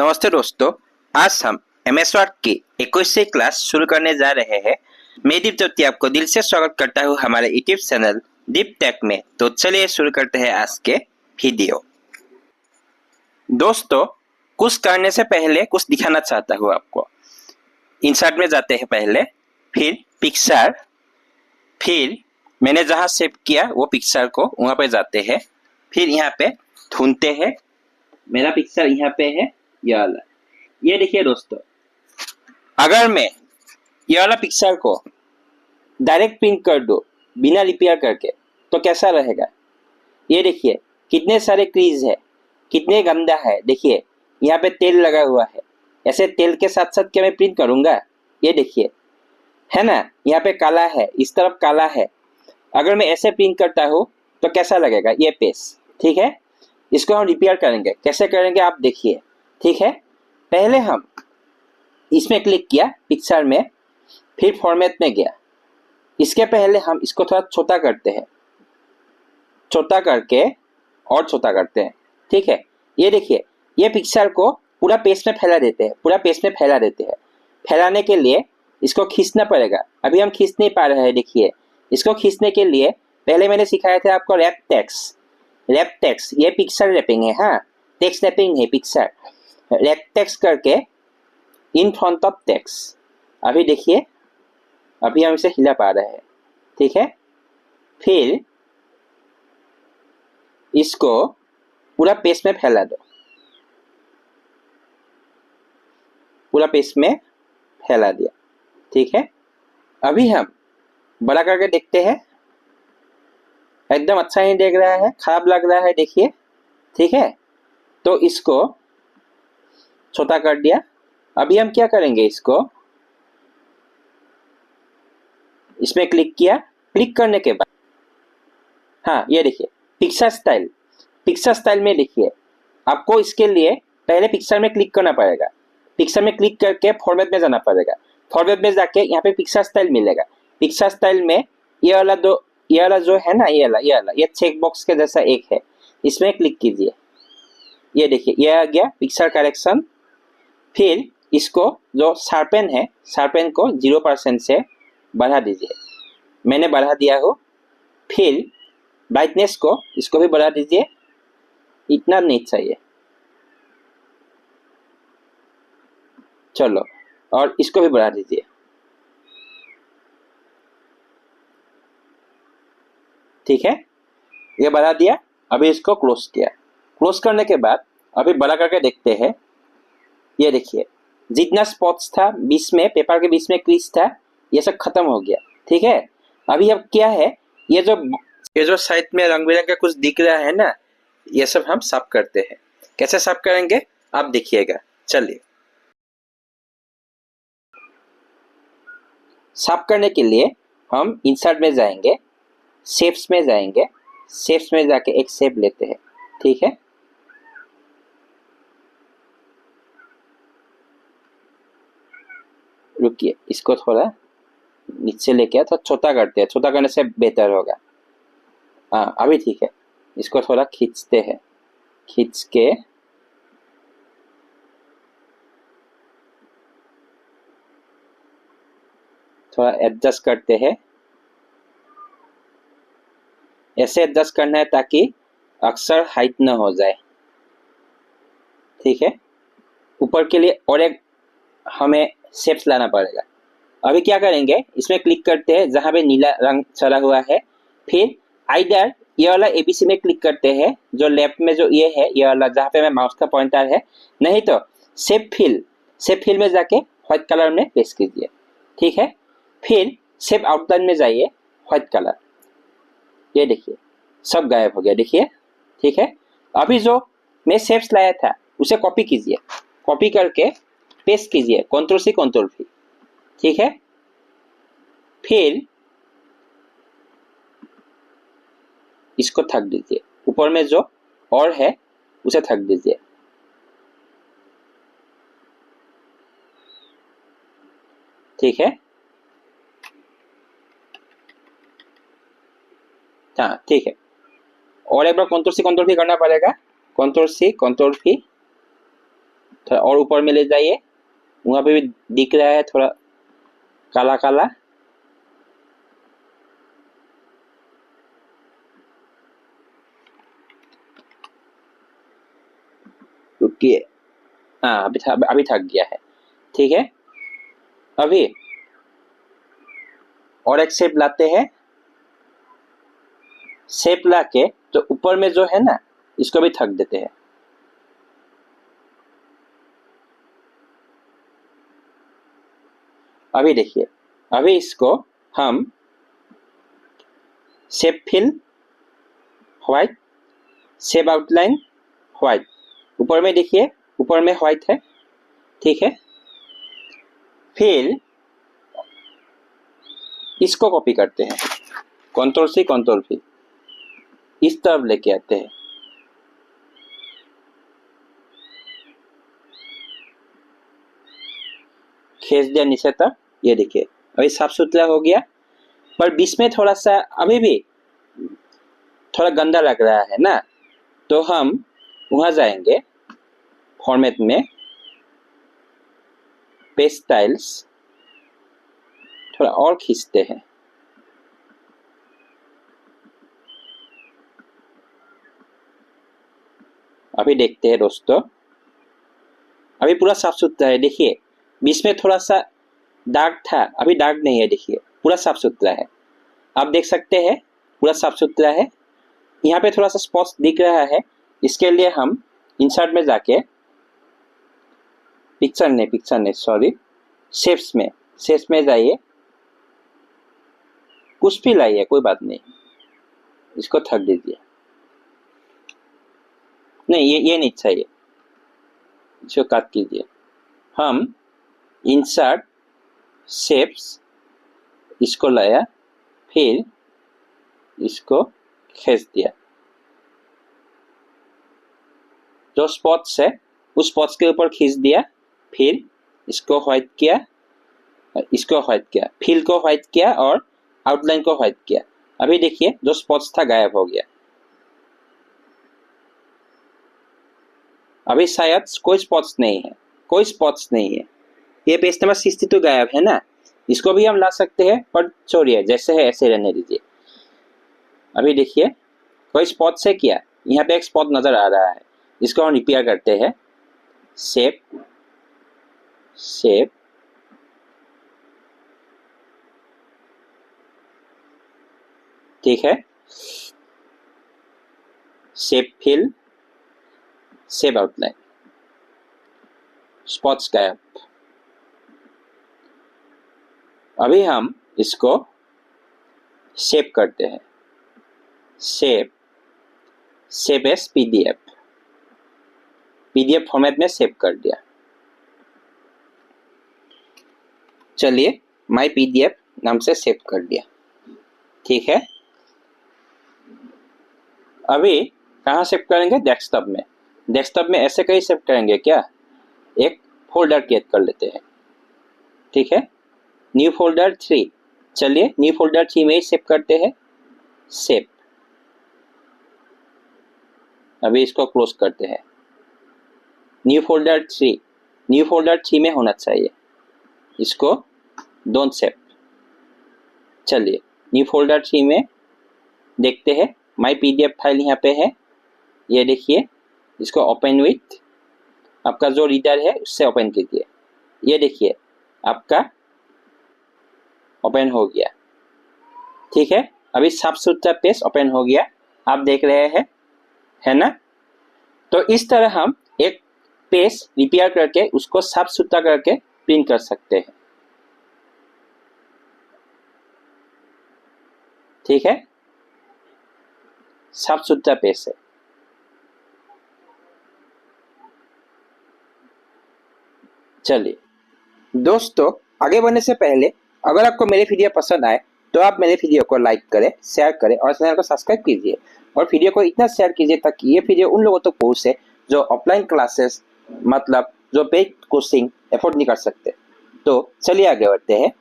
नमस्ते दोस्तों, आज हम एमएस वर्ड की 21वीं क्लास शुरू करने जा रहे हैं। मैं दीप ज्योति आपको दिल से स्वागत करता हूँ हमारे यूट्यूब चैनल दीप टेक में। तो चलिए शुरू करते हैं आज के वीडियो। दोस्तों, कुछ करने से पहले कुछ दिखाना चाहता हूँ आपको। इंसर्ट में जाते हैं पहले, फिर पिक्चर, फिर मैंने जहाँ सेव किया वो पिक्चर को वहाँ पे जाते हैं, फिर यहाँ पे ढूंढते हैं। मेरा पिक्चर यहाँ पे है, ये वाला। ये देखिए दोस्तों, अगर मैं ये वाला पिक्चर को डायरेक्ट प्रिंट कर दूं बिना रिपेयर करके तो कैसा रहेगा। ये देखिए कितने सारे क्रीज है, कितने गंदा है। देखिए यहाँ पे तेल लगा हुआ है, ऐसे तेल के साथ साथ क्या मैं प्रिंट करूंगा? ये देखिए, है ना, यहाँ पे काला है, इस तरफ काला है। अगर मैं ऐसे प्रिंट करता हूँ तो कैसा लगेगा ये पेज। ठीक है, इसको हम रिपेयर करेंगे। कैसे करेंगे आप देखिए। ठीक है, पहले हम इसमें क्लिक किया पिक्चर में, फिर फॉर्मेट में गया। इसके पहले हम इसको थोड़ा छोटा करते हैं, छोटा करके और छोटा करते हैं। ठीक है, ये देखिए, ये पिक्चर को पूरा पेज में फैला देते हैं, पूरा पेज में फैला देते हैं। फैलाने के लिए इसको खींचना पड़ेगा। अभी हम खींच नहीं पा रहे हैं। देखिए, इसको खींचने के लिए पहले मैंने सिखाया था आपको रैप टेक्स्ट। रैप टेक्स्ट ये पिक्चर रैपिंग है। हाँ, टेक्स्ट रैपिंग है पिक्चर। रैप टेक्स्ट करके इन फ्रंट ऑफ टेक्स्ट। अभी देखिए, अभी हम इसे हिला पा रहे हैं। ठीक है, फिर इसको पूरा पेज में फैला दो, पूरा पेज में फैला दिया। ठीक है, अभी हम बड़ा करके देखते हैं। एकदम अच्छा नहीं देख रहा है, खराब लग रहा है। देखिए, ठीक है, तो इसको छोटा कर दिया। अभी हम क्या करेंगे, इसको इसमें क्लिक किया। क्लिक करने के बाद हाँ, ये देखिए पिक्चर स्टाइल। पिक्चर स्टाइल में देखिए, आपको इसके लिए पहले पिक्चर में क्लिक करना पड़ेगा। पिक्चर में क्लिक करके फॉर्मेट में जाना पड़ेगा। फॉर्मेट में जाके यहाँ पे पिक्चर स्टाइल मिलेगा। पिक्चर स्टाइल में ये वाला ये वाला जो है ना, ये चेक बॉक्स के जैसा एक है, इसमें क्लिक कीजिए। ये देखिए, ये आ गया पिक्चर करेक्शन। फिर इसको जो शार्पेन है, शार्पेन को 0% से बढ़ा दीजिए। मैंने बढ़ा दिया हो। फिर ब्राइटनेस को इसको भी बढ़ा दीजिए, इतना नहीं चाहिए। चलो, और इसको भी बढ़ा दीजिए। ठीक है, ये बढ़ा दिया। अभी इसको क्लोज किया। क्लोज करने के बाद अभी बड़ा करके देखते हैं। ये देखिए, जितना स्पॉट्स था बीच में, पेपर के बीच में क्रीज था, ये सब खत्म हो गया। ठीक है, अभी अब क्या है, ये जो साइड में रंग बिरंगा कुछ दिख रहा है ना, ये सब हम साफ करते हैं। कैसे साफ करेंगे आप देखिएगा। चलिए, साफ करने के लिए हम इंसर्ट में जाएंगे, शेप्स में जाएंगे। शेप्स में जाके एक शेप लेते हैं। ठीक है, रुकिए, इसको थोड़ा नीचे लेके तो छोटा करते हैं। छोटा करने से बेहतर होगा। हाँ, अभी ठीक है। इसको थोड़ा खींचते हैं, खींच के थोड़ा एडजस्ट करते हैं। ऐसे एडजस्ट करना है ताकि अक्सर हाइट न हो जाए। ठीक है, ऊपर के लिए और एक हमें शेप्स लाना पड़ेगा। अभी क्या करेंगे, इसमें क्लिक करते हैं जहां पे नीला रंग चला हुआ है। फिर आइदर ये वाला एबीसी में क्लिक करते हैं, जो लेफ्ट में जो ये है, ये वाला जहां पे मैं माउस का पॉइंटर है। नहीं तो शेप फिल में जाके व्हाइट कलर में पेस्ट कीजिए। ठीक है, फिर शेप आउटलाइन में जाइए, व्हाइट कलर। ये देखिए, सब गायब हो गया। देखिए, ठीक है, अभी जो मैं शेप्स लाया था उसे कॉपी कीजिए। कॉपी करके पेस्ट कीजिए, कंट्रोल सी कंट्रोल वी। ठीक है, फिर इसको थक दीजिए। ऊपर में जो और है उसे थक दीजिए। ठीक है, हाँ ठीक है, और एक बार कंट्रोल सी कंट्रोल वी करना पड़ेगा। कंट्रोल सी कंट्रोल वी, थोड़ा और ऊपर में ले जाइए, वहां पे भी दिख रहा है थोड़ा काला काला। रुकिए, हाँ अभी थक गया है। ठीक है, अभी और एक शेप लाते हैं। शेप ला के तो ऊपर में जो है ना, इसको भी थक देते हैं। अभी देखिए, अभी इसको हम shape fill white, shape outline white, ऊपर में देखिए, ऊपर में व्हाइट है। ठीक है, फिर इसको कॉपी करते हैं, कंट्रोल सी कंट्रोल V, इस तरफ लेके आते हैं। खींच दिया नीचे तक, ये देखिए अभी साफ सुथरा हो गया। पर बीच में थोड़ा सा अभी भी थोड़ा गंदा लग रहा है ना, तो हम वहां जाएंगे फॉर्मेट में, पेज स्टाइल्स, थोड़ा और खींचते हैं। अभी देखते हैं दोस्तों, अभी पूरा साफ सुथरा है। देखिए बीच में थोड़ा सा दाग था, अभी दाग नहीं है। देखिए पूरा साफ सुथरा है, आप देख सकते हैं पूरा साफ सुथरा है। यहाँ पे थोड़ा सा स्पॉट्स दिख रहा है, इसके लिए हम इंसर्ट में जाके पिक्चर ने सॉरी शेप्स में जाइए, कुछ भी लाइए कोई बात नहीं, इसको थक दीजिए। नहीं ये नहीं चाहिए, इसको काट कीजिए। हम इंसर्ट शेप्स, इसको लाया, फिर इसको खींच दिया। जो स्पॉट्स है उस स्पॉट्स के ऊपर खींच दिया, फिर इसको व्हाइट किया, इसको व्हाइट किया, फिल को व्हाइट किया और आउटलाइन को व्हाइट किया। अभी देखिए जो स्पॉट्स था गायब हो गया। अभी शायद कोई स्पॉट्स नहीं है, कोई स्पॉट्स नहीं है। ये पेज नंबर 62 गायब है ना, इसको भी हम ला सकते हैं, पर छोड़िए जैसे है ऐसे रहने दीजिए। अभी देखिए कोई स्पॉट्स है क्या, यहाँ पे एक स्पॉट नजर आ रहा है, इसको हम रिपेयर करते हैं। शेप शेप ठीक है, shape fill, shape outline, spots गायब। अभी हम इसको शेप करते हैं, शेप एस पीडीएफ फॉर्मेट में सेव कर दिया। चलिए माय पीडीएफ नाम से सेव कर दिया। ठीक है, अभी कहाँ सेव करेंगे, डेस्कटॉप में। डेस्कटॉप में ऐसे कहीं सेव करेंगे क्या, एक फोल्डर क्रिएट कर लेते हैं। ठीक है, न्यू फोल्डर 3, चलिए न्यू फोल्डर 3 में ही सेव करते हैं। सेव, अभी इसको क्लोज करते हैं। न्यू फोल्डर 3 में होना चाहिए, इसको डोंट सेव। चलिए न्यू फोल्डर 3 में देखते हैं, माय पीडीएफ फाइल यहाँ पे है, ये देखिए। इसको ओपन विथ आपका जो रीडर है उससे ओपन कीजिए। ये देखिए आपका ओपन हो गया। ठीक है, अभी साफ सुथरा पेज ओपन हो गया, आप देख रहे हैं, है ना। तो इस तरह हम एक पेज रिपेयर करके उसको साफ सुथरा करके प्रिंट कर सकते हैं। ठीक है, साफ सुथरा पेज है। चलिए दोस्तों, आगे बढ़ने से पहले अगर आपको मेरे वीडियो पसंद आए तो आप मेरे वीडियो को लाइक करें, शेयर करें और चैनल को सब्सक्राइब कीजिए। और वीडियो को इतना शेयर कीजिए ताकि ये वीडियो उन लोगों तक पहुंचे जो ऑफलाइन क्लासेस मतलब जो पेड कोचिंग एफोर्ड नहीं कर सकते। तो चलिए आगे बढ़ते हैं।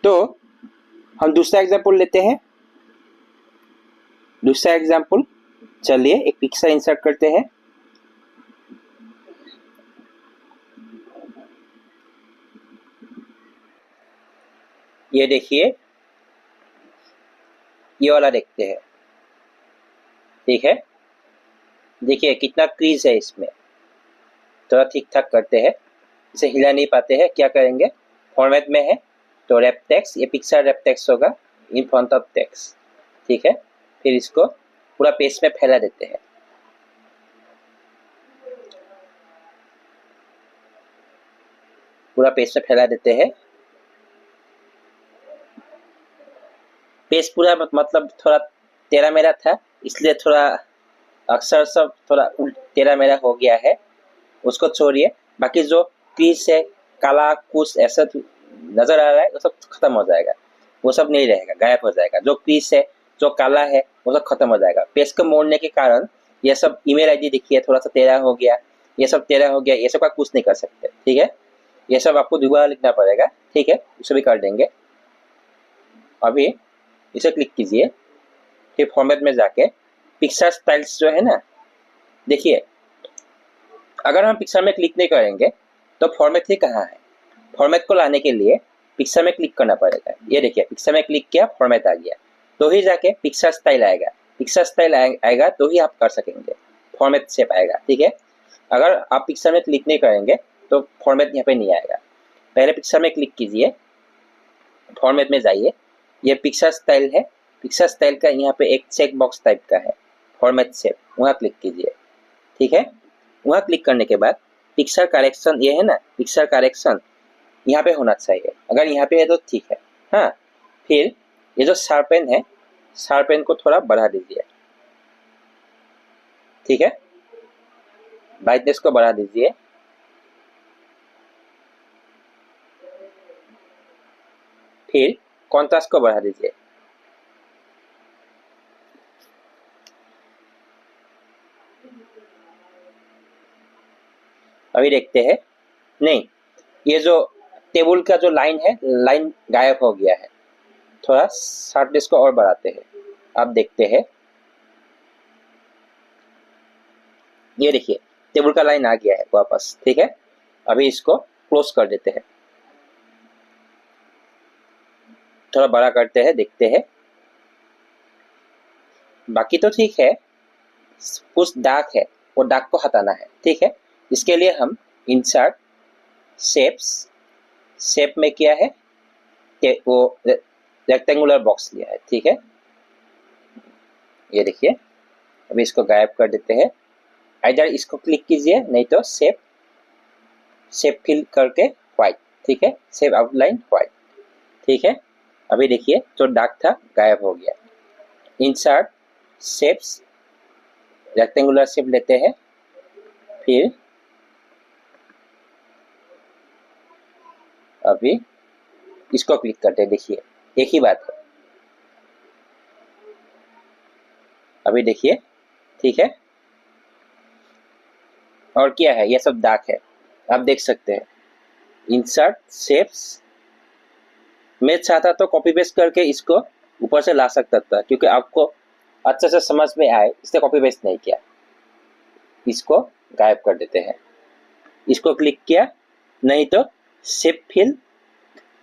तो हम दूसरा एग्जाम्पल लेते हैं। दूसरा एग्जाम्पल, चलिए एक पिक्चर इंसर्ट करते हैं। ये देखिए, ये वाला देखते हैं। ठीक है, देखिए कितना क्रीज है इसमें। थोड़ा ठीक ठाक करते हैं, इसे हिला नहीं पाते हैं, क्या करेंगे, फॉर्मेट में है तो रैप टेक्स्ट, ये पिक्चर रैप टेक्स्ट होगा इन फ्रंट ऑफ टेक्स्ट। ठीक है, फिर इसको पूरा पेज में फैला देते हैं। पूरा पेज में फैला देते हैं। पेज पूरा मतलब थोड़ा टेढ़ा मेढ़ा था, इसलिए थोड़ा अक्षर सब थोड़ा टेढ़ा मेढ़ा हो गया है, उसको छोड़िए। बाकी जो क्रीज है, काला कुछ ऐसा नजर आ रहा है, वो सब खत्म हो जाएगा, वो सब नहीं रहेगा, गायब हो जाएगा। जो क्रीज है, जो काला है, वो सब खत्म हो जाएगा। पेज को मोड़ने के कारण ये सब ईमेल आईडी देखिए थोड़ा सा टेढ़ा हो गया, ये सब टेढ़ा हो गया, ये सब का कुछ नहीं कर सकते। ठीक है, ये सब आपको दोबारा लिखना पड़ेगा। ठीक है, उसे भी कर देंगे। अभी इसे क्लिक कीजिए, फिर फॉर्मेट में जाके पिक्चर स्टाइल्स जो है ना, देखिए अगर हम पिक्चर में क्लिक नहीं करेंगे तो फॉर्मेट ही कहाँ है। फॉर्मेट को लाने के लिए पिक्चर में क्लिक करना पड़ेगा। ये देखिए, पिक्चर में क्लिक किया, फॉर्मेट आ गया, तो ही जाके पिक्चर स्टाइल आएगा। पिक्चर स्टाइल आएगा तो ही आप कर सकेंगे, फॉर्मेट शेप आएगा। ठीक है, अगर आप पिक्चर में क्लिक नहीं करेंगे तो फॉर्मेट यहाँ पे नहीं आएगा। पहले पिक्चर में क्लिक कीजिए, फॉर्मेट में जाइए, ये पिक्चर स्टाइल है। पिक्चर स्टाइल का यहाँ पे एक चेक बॉक्स टाइप का है, फॉर्मेट शेप, वहाँ क्लिक कीजिए। ठीक है, वहाँ क्लिक करने के बाद पिक्चर करेक्शन, ये है ना पिक्चर करेक्शन, यहाँ पे होना चाहिए। अगर यहाँ पे है तो ठीक है। हाँ, फिर ये जो शार्पेन है, शार्पेन को थोड़ा बढ़ा दीजिए। ठीक है, ब्राइटनेस को बढ़ा दीजिए। फिर कॉन्ट्रास्ट को बढ़ा दीजिए। अभी देखते हैं, नहीं, ये जो टेबल का जो लाइन है, लाइन गायब हो गया है। थोड़ा शार्पनेस को और बढ़ाते हैं। आप देखते हैं, ये देखिए टेबल का लाइन आ गया है वापस। ठीक है, अभी इसको क्लोज कर देते हैं, थोड़ा बड़ा करते हैं, देखते हैं। बाकी तो ठीक है, कुछ दाग है, वो दाग को हटाना है। ठीक है, इसके लिए हम इंसर्ट शेप्स, शेप में किया है वो रेक्टेंगुलर बॉक्स लिया है। ठीक है, ये देखिए, अभी इसको गायब कर देते हैं। इधर इसको क्लिक कीजिए, नहीं तो शेप, शेप फिल करके व्हाइट। ठीक है, शेप आउटलाइन व्हाइट। ठीक है, अभी देखिए जो दाग था गायब हो गया। इंसर्ट शेप्स, रेक्टेंगुलर शेप लेते हैं, फिर अभी इसको क्लिक करते हैं। देखिए एक ही बात है। अभी देखिए, ठीक है, और क्या है, ये सब दाग है, आप देख सकते हैं। इंसर्ट शेप्स, मैं चाहता तो कॉपी पेस्ट करके इसको ऊपर से ला सकता था, क्योंकि आपको अच्छे से समझ में आए इसलिए कॉपी पेस्ट नहीं किया। इसको गायब कर देते हैं। इसको क्लिक किया, नहीं तो शेप फिल,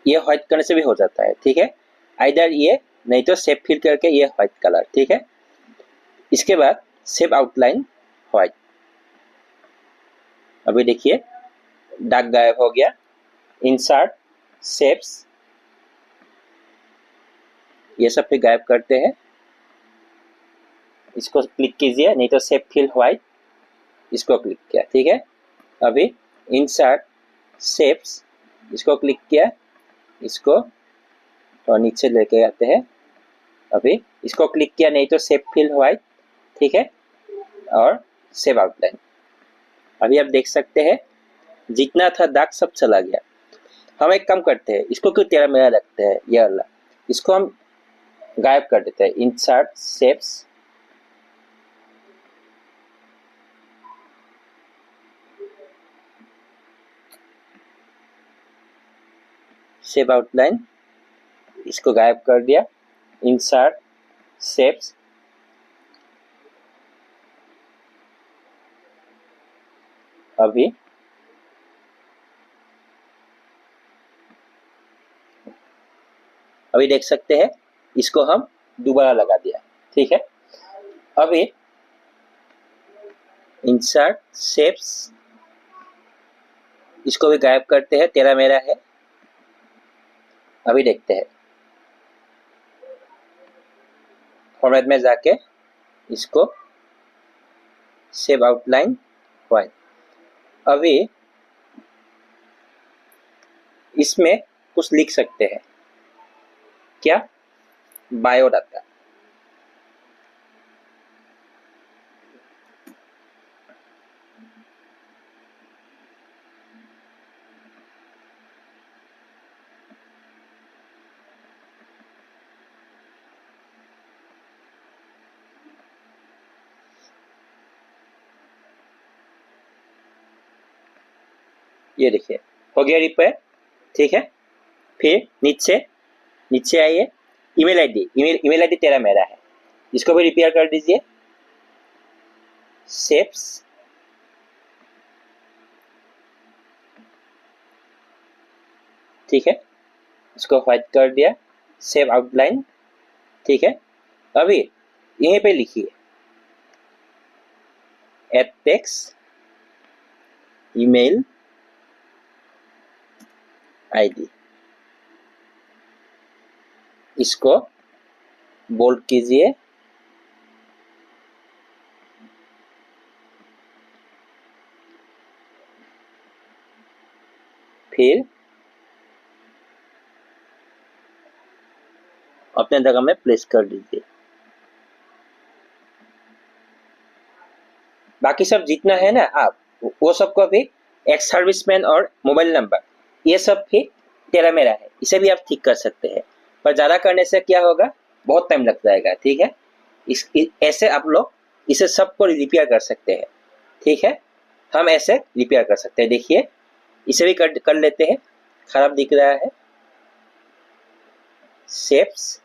ये व्हाइट करने से भी हो जाता है। ठीक है, आइदर ये, नहीं तो शेप फिल करके ये व्हाइट कलर। ठीक है, इसके बाद शेप आउटलाइन व्हाइट। अभी देखिए दाग गायब हो गया। इंसर्ट शेप्स, ये सब पे गायब करते हैं। इसको क्लिक कीजिए, नहीं तो शेप फिल व्हाइट, इसको क्लिक किया। ठीक है, अभी इंसर्ट शेप्स, इसको क्लिक किया, इसको तो नीचे लेके आते हैं। अभी इसको क्लिक किया, नहीं तो शेप फिल व्हाइट। ठीक है, और शेप आउटलाइन। अभी आप देख सकते हैं जितना था दाग सब चला गया। हम एक काम करते हैं, इसको क्यों टेढ़ा मेढ़ा रखते हैं, ये वाला, इसको हम गायब कर देते हैं। इंसर्ट शेप्स, शेप आउटलाइन, इसको गायब कर दिया। इंसर्ट शेप्स, अभी अभी देख सकते हैं इसको हम दोबारा लगा दिया। ठीक है, अभी इंसर्ट शेप्स, इसको भी गायब करते हैं, तेरा मेरा है। अभी देखते हैं फॉर्मेट में जाके इसको सेव आउटलाइन व्हाइट। अभी इसमें कुछ लिख सकते हैं, क्या? बायोडाटा। ये देखिए हो गया रिपेयर। ठीक है, फिर नीचे आइए, ईमेल आईडी तेरा मेरा है, इसको भी रिपेयर कर दीजिए। शेप्स, ठीक है, इसको व्हाइट कर दिया, सेव आउटलाइन। ठीक है, अभी यहीं पे लिखिए एड टेक्स्ट ईमेल आईडी, इसको बोल्ड कीजिए। फिर अपने जगह में प्लेस कर दीजिए। बाकी सब जितना है ना आप वो सबको भी एक्स सर्विसमैन और मोबाइल नंबर ये सब भी तेरा मेरा है, इसे भी आप ठीक कर सकते हैं। पर ज़्यादा करने से क्या होगा, बहुत टाइम लग जाएगा। ठीक है, ऐसे आप लोग इसे सबको रिपेयर कर सकते हैं। ठीक है, हम ऐसे रिपेयर कर सकते हैं। देखिए इसे भी कर लेते हैं, खराब दिख रहा है। शेप्स,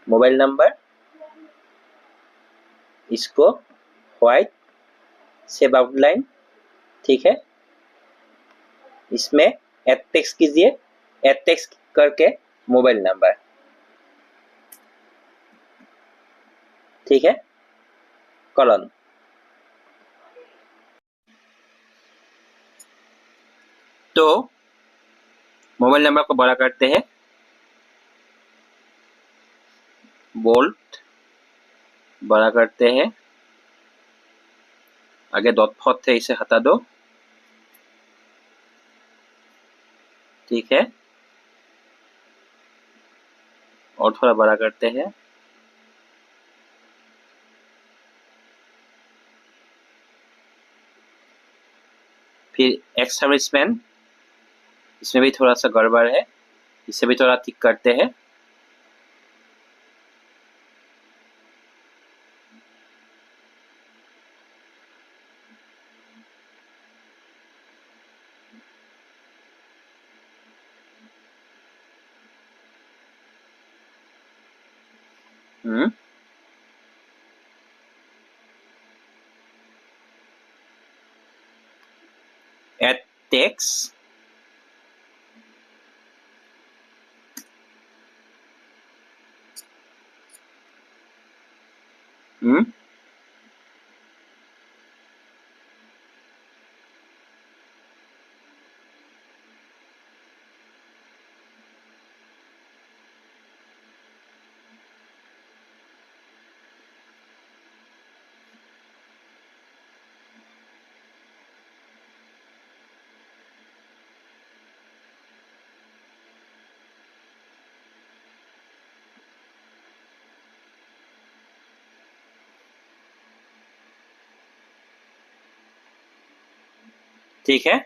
मोबाइल नंबर, इसको व्हाइट, सेव आउटलाइन। ठीक है, इसमें एड टेक्स्ट कीजिए, एड टेक्स्ट करके मोबाइल नंबर। ठीक है, कॉलन। तो मोबाइल नंबर को बड़ा करते हैं, बोल्ट बड़ा करते हैं, आगे डॉट फॉट है इसे हटा दो। ठीक है, और थोड़ा बड़ा करते हैं, फिर एक्स सर्विसमैन, इसमें भी थोड़ा सा गड़बड़ है, इसे भी थोड़ा ठीक करते हैं। एड टेक्स्ट, ठीक है।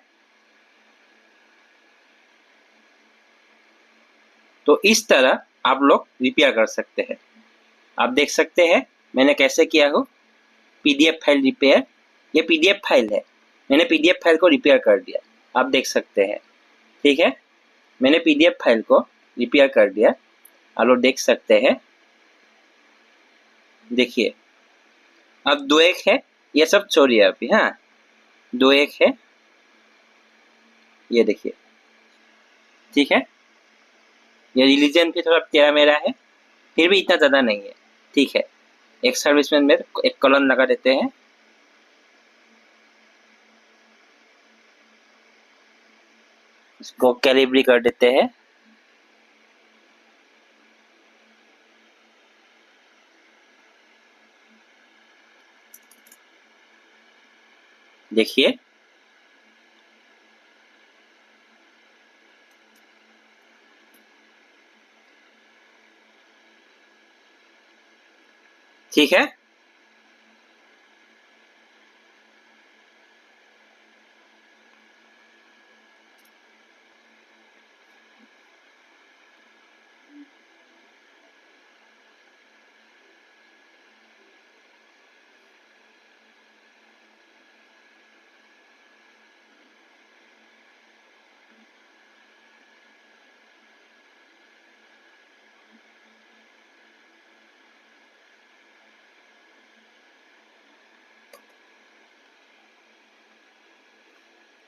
तो इस तरह आप लोग रिपेयर कर सकते हैं। आप देख सकते हैं मैंने कैसे किया हो, पीडीएफ फाइल रिपेयर। ये पीडीएफ फाइल है, मैंने पीडीएफ फाइल को रिपेयर कर दिया, आप देख सकते हैं। ठीक है, मैंने पीडीएफ फाइल को रिपेयर कर दिया, आप लोग देख सकते हैं। देखिए अब 2-1 है, ये सब छोड़िए अभी। हाँ, 2-1 है, ये देखिए। ठीक है, ये रिलीजन भी थोड़ा टेढ़ा मेरा है, फिर भी इतना ज़्यादा नहीं है, ठीक है। एक सर्विसमैन में एक कॉलन लगा देते हैं। इसको कैलिब्री कर देते हैं। देखिए ठीक है।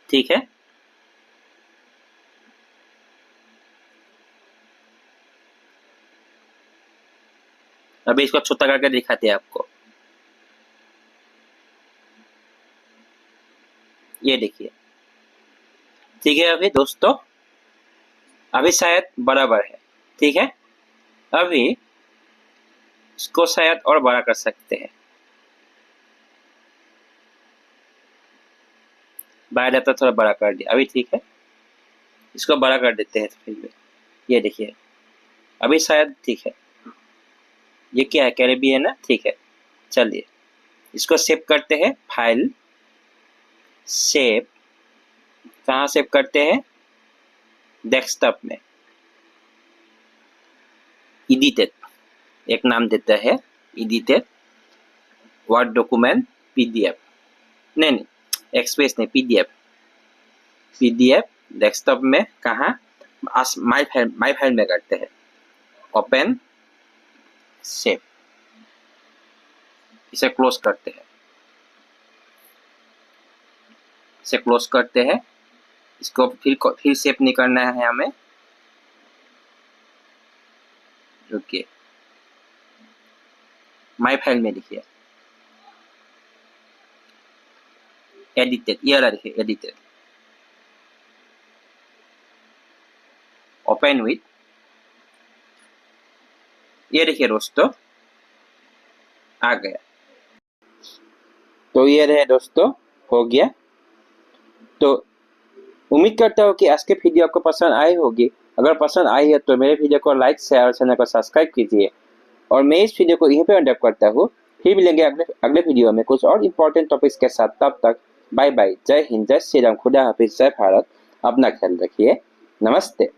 ठीक है, अभी इसको छोटा करके दिखाते हैं आपको। ये देखिए, ठीक है। अभी दोस्तों, अभी शायद बराबर है, ठीक है। अभी इसको शायद और बड़ा कर सकते हैं। बाहर जाता थोड़ा बड़ा कर दिया, अभी ठीक है। इसको बड़ा कर देते हैं फिर भी। ये देखिए, अभी शायद ठीक है। ये क्या है, कैरेबियन है, ठीक है। चलिए इसको सेव करते हैं। फाइल, सेव, कहाँ सेव करते हैं? डेस्कटॉप में। एडिटेड एक नाम देता है, एडिटेड वर्ड डॉक्यूमेंट पीडीएफ, नहीं एक्सप्रेस नहीं, पीडीएफ। पीडीएफ डेस्कटॉप में कहाँ? माई फाइल में करते हैं। ओपन, सेव, इसे क्लोज करते हैं। इसे क्लोज करते हैं। इसको फिर सेव नहीं करना है हमें। रुकिए, माई फाइल में लिखिए एडिटेड, ये वाला लिखिए एडिटेड। ओपन विथ, ये देखिए दोस्तों आ गया। तो ये रहे दोस्तों, हो गया। तो उम्मीद करता हूँ कि आज के वीडियो आपको पसंद आई होगी। अगर पसंद आई है तो मेरे वीडियो को लाइक, शेयर और चैनल को सब्सक्राइब कीजिए। और मैं इस वीडियो को यहीं पे एंड अप करता हूँ। फिर मिलेंगे अगले वीडियो में कुछ और इम्पोर्टेंट टॉपिक्स के साथ। तब तक बाय बाय। जय हिंद, जय श्री राम, खुदा हाफिज, जय भारत। अपना ख्याल रखिए। नमस्ते।